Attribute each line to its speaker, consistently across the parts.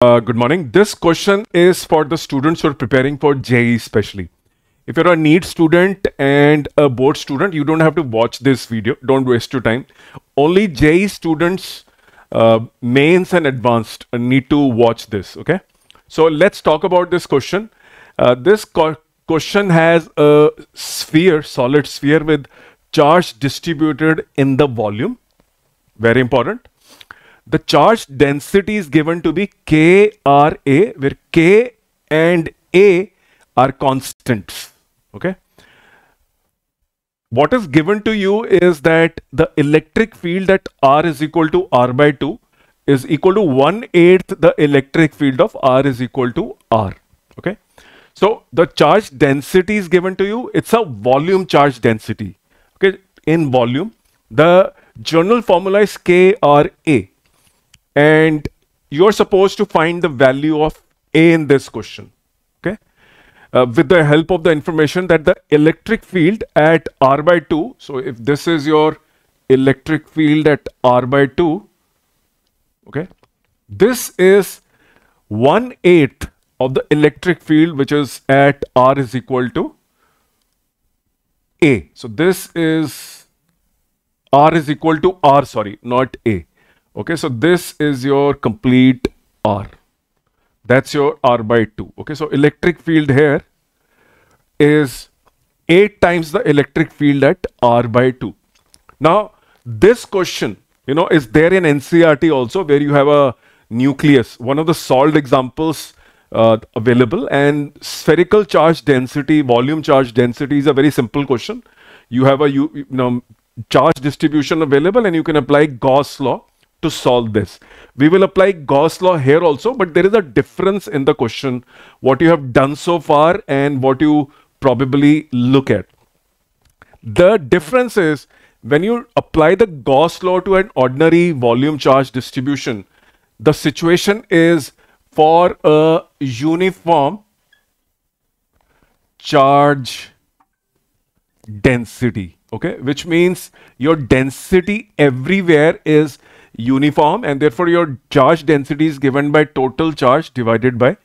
Speaker 1: Good morning. This question is for the students who are preparing for JEE especially. If you're a NEET student and a board student, you don't have to watch this video. Don't waste your time. Only JEE students, mains and advanced need to watch this, okay? So let's talk about this question. This question has a sphere, solid sphere with charge distributed in the volume. Very important. The charge density is given to be KRA, where K and A are constants. Okay. What is given to you is that the electric field at R is equal to R by 2 is equal to 1/8 the electric field of R is equal to R. Okay. So the charge density is given to you. It's a volume charge density. Okay. In volume, the general formula is KRA. And you're supposed to find the value of A in this question, okay? With the help of the information that the electric field at R by 2, so if this is your electric field at R by 2, okay, this is 1/8 of the electric field which is at R is equal to A. So this is R is equal to R, sorry, not A. Okay, so this is your complete R. That's your R by 2. Okay, so electric field here is 8 times the electric field at R by 2. Now, this question, is there in NCERT also, where you have a nucleus, one of the solved examples available, and spherical charge density, volume charge density is a very simple question. You have a charge distribution available and you can apply Gauss law to solve this. We will apply Gauss law here also, but there is a difference in the question, what you have done so far and what you probably look at. The difference is when you apply the Gauss law to an ordinary volume charge distribution, the situation is for a uniform charge density, okay, which means your density everywhere is uniform and therefore your charge density is given by total charge divided by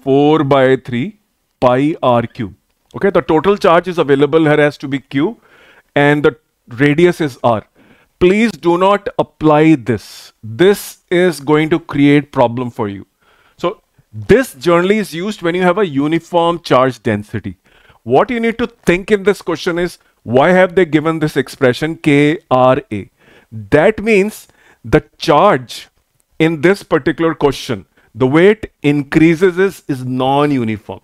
Speaker 1: 4 by 3 pi r cube. Okay, the total charge is available here has to be q and the radius is r. Please do not apply this. This is going to create problem for you. So this generally is used when you have a uniform charge density. What you need to think in this question is, why have they given this expression KRA? That means the charge in this particular question, the way it increases is non-uniform.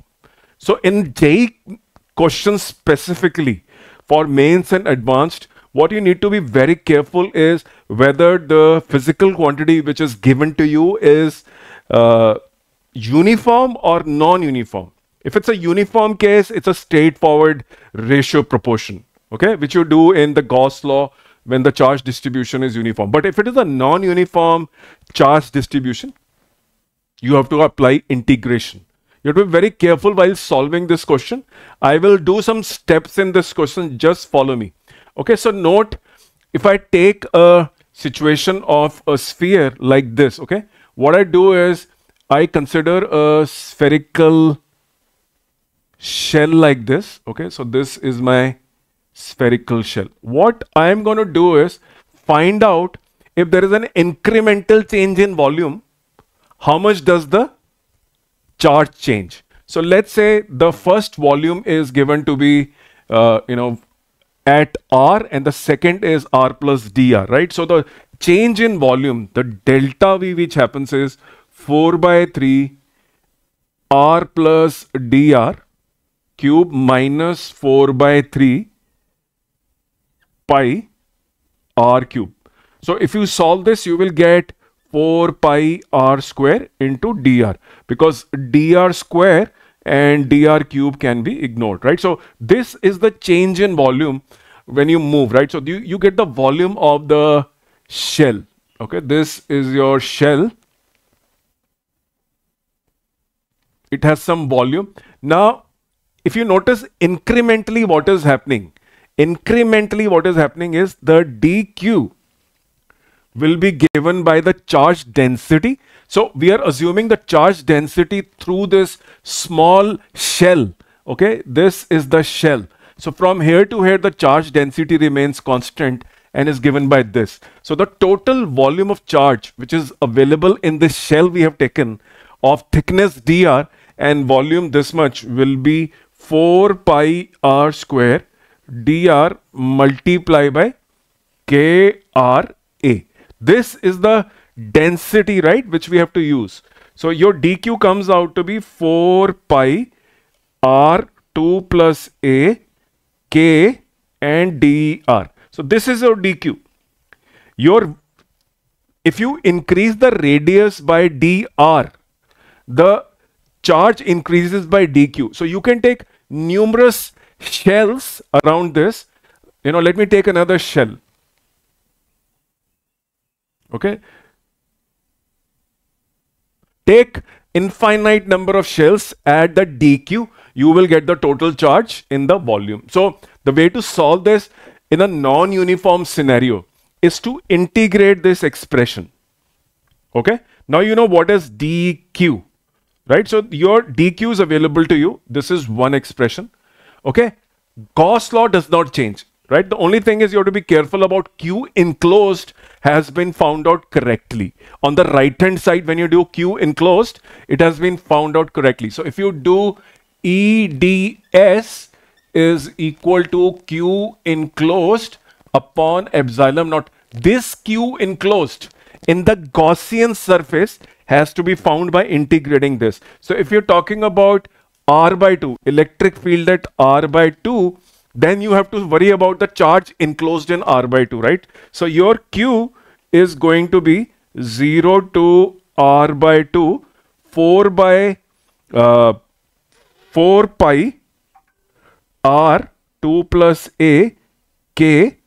Speaker 1: So in JEE questions specifically for mains and advanced, what you need to be very careful is whether the physical quantity which is given to you is uniform or non-uniform. If it's a uniform case, it's a straightforward ratio proportion, okay, which you do in the Gauss law when the charge distribution is uniform. But if it is a non-uniform charge distribution, you have to apply integration. You have to be very careful while solving this question. I will do some steps in this question, just follow me. Okay, so note, if I take a situation of a sphere like this, okay, what I do is I consider a spherical shell like this, okay, so this is my spherical shell. What I am going to do is find out if there is an incremental change in volume, how much does the charge change? So let's say the first volume is given to be, at R and the second is R plus dr, right? So the change in volume, the delta V which happens is 4 by 3 R plus dr cube minus 4 by 3 pi r cube. So if you solve this, you will get 4 pi r square into dr, because dr square and dr cube can be ignored, right? So this is the change in volume when you move, right? So you get the volume of the shell. Okay, this is your shell. It has some volume. Now, if you notice incrementally what is happening, incrementally what is happening is the dq will be given by the charge density. So we are assuming the charge density through this small shell. Okay, this is the shell. So from here to here, the charge density remains constant and is given by this. So the total volume of charge which is available in this shell we have taken of thickness dr and volume this much will be 4 pi r square dr multiplied by kra. This is the density, right, which we have to use. So your dq comes out to be 4 pi r2 plus a k and dr. So this is your dq. If you increase the radius by dr, the charge increases by dq. So you can take numerous shells around this. Let me take another shell. Okay. Take infinite number of shells, add the dq, you will get the total charge in the volume. So the way to solve this in a non-uniform scenario is to integrate this expression. Okay. Now you know what is dq, right? So your dq is available to you. This is one expression. Okay. Gauss law does not change, right? The only thing is you have to be careful about q enclosed has been found out correctly. On the right hand side, when you do q enclosed, it has been found out correctly. So if you do EDS is equal to q enclosed upon epsilon naught. This q enclosed in the Gaussian surface has to be found by integrating this. So if you're talking about r by 2, electric field at r by 2, then you have to worry about the charge enclosed in r by 2, right? So your q is going to be 0 to r by 2, 4 pi r 2 plus a k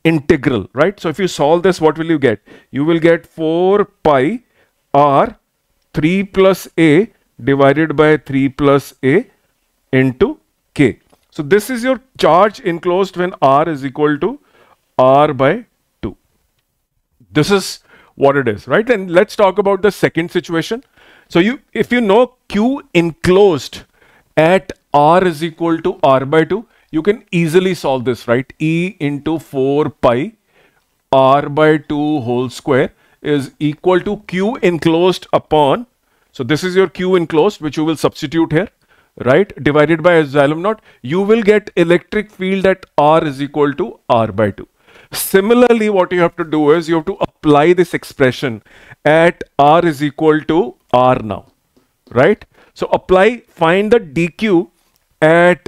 Speaker 1: integral, right? So if you solve this, what will you get? You will get 4 pi r 3 plus a divided by 3 plus a into k. So this is your charge enclosed when r is equal to r by 2. This is what it is, right? And let's talk about the second situation. So if you know q enclosed at r is equal to r by 2, you can easily solve this, right? E into 4 pi r by 2 whole square is equal to q enclosed upon, so this is your q enclosed, which you will substitute here, right? Divided by epsilon naught, you will get electric field at r is equal to r by 2. Similarly, what you have to do is you have to apply this expression at r is equal to r now, right? So find the dq at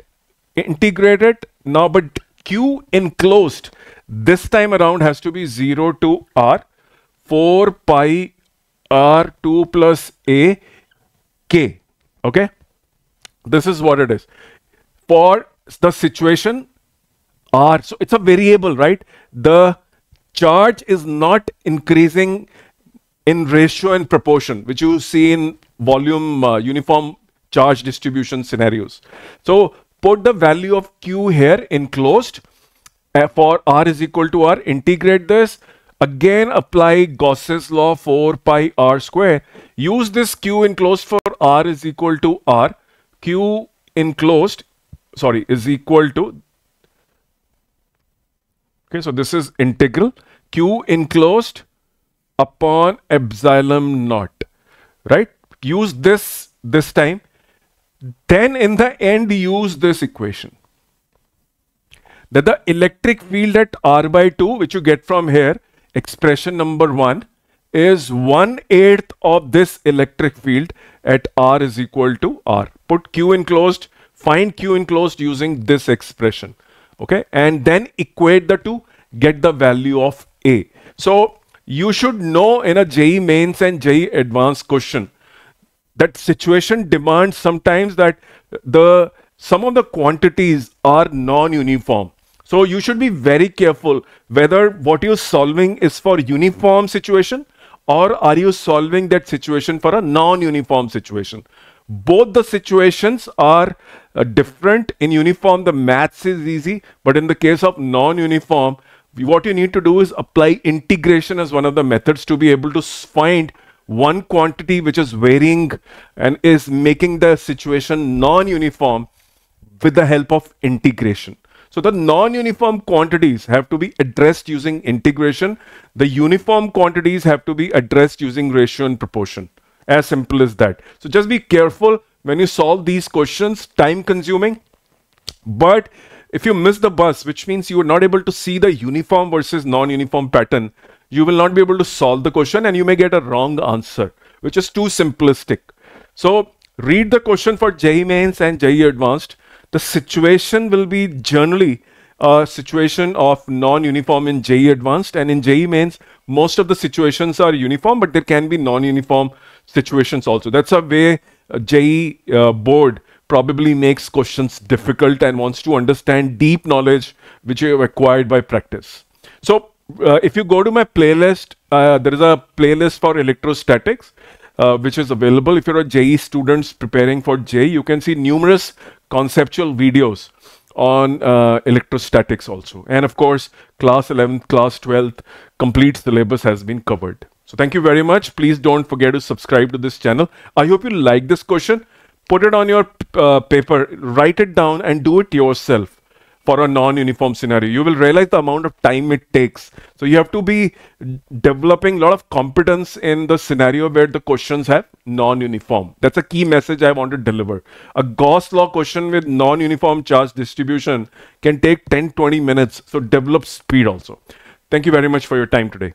Speaker 1: integrated now, but q enclosed this time around has to be 0 to r, 4 pi r 2 plus a k. Okay, this is what it is for the situation r. So it's a variable, right? The charge is not increasing in ratio and proportion, which you see in volume uniform charge distribution scenarios. So put the value of q here enclosed for r is equal to r, integrate this, again apply Gauss's law 4 pi r square, use this q enclosed for r is equal to r, q enclosed is equal to, okay, so this is integral q enclosed upon epsilon naught, right? Use this time, then in the end use this equation that the electric field at r by 2, which you get from here, expression number 1, is 1/8 of this electric field at r is equal to r. Put q enclosed, find q enclosed using this expression, okay, and then equate the two, get the value of a. So you should know in a JEE mains and JEE advanced question that situation demands sometimes that some of the quantities are non-uniform. So you should be very careful whether what you're solving is for uniform situation or are you solving that situation for a non-uniform situation. Both the situations are different. In uniform, the maths is easy, but in the case of non-uniform, what you need to do is apply integration as one of the methods to be able to find one quantity which is varying and is making the situation non-uniform with the help of integration. So the non-uniform quantities have to be addressed using integration. The uniform quantities have to be addressed using ratio and proportion. As simple as that. So just be careful when you solve these questions, time consuming. But if you miss the bus, which means you are not able to see the uniform versus non-uniform pattern, you will not be able to solve the question and you may get a wrong answer, which is too simplistic. So read the question for JEE Mains and JEE Advanced. The situation will be generally a situation of non-uniform in JEE Advanced, and in JEE Mains, most of the situations are uniform, but there can be non-uniform situations also. That's a way JEE board probably makes questions difficult and wants to understand deep knowledge which you have acquired by practice. So if you go to my playlist, there is a playlist for electrostatics which is available. If you're a JEE student preparing for JEE, you can see numerous conceptual videos on electrostatics also. And of course, class 11th, class 12th, complete syllabus has been covered. So thank you very much. Please don't forget to subscribe to this channel. I hope you like this question. Put it on your paper, write it down and do it yourself for a non-uniform scenario. You will realize the amount of time it takes. So you have to be developing a lot of competence in the scenario where the questions have non-uniform. That's a key message I want to deliver. A Gauss law question with non-uniform charge distribution can take 10-20 minutes. So develop speed also. Thank you very much for your time today.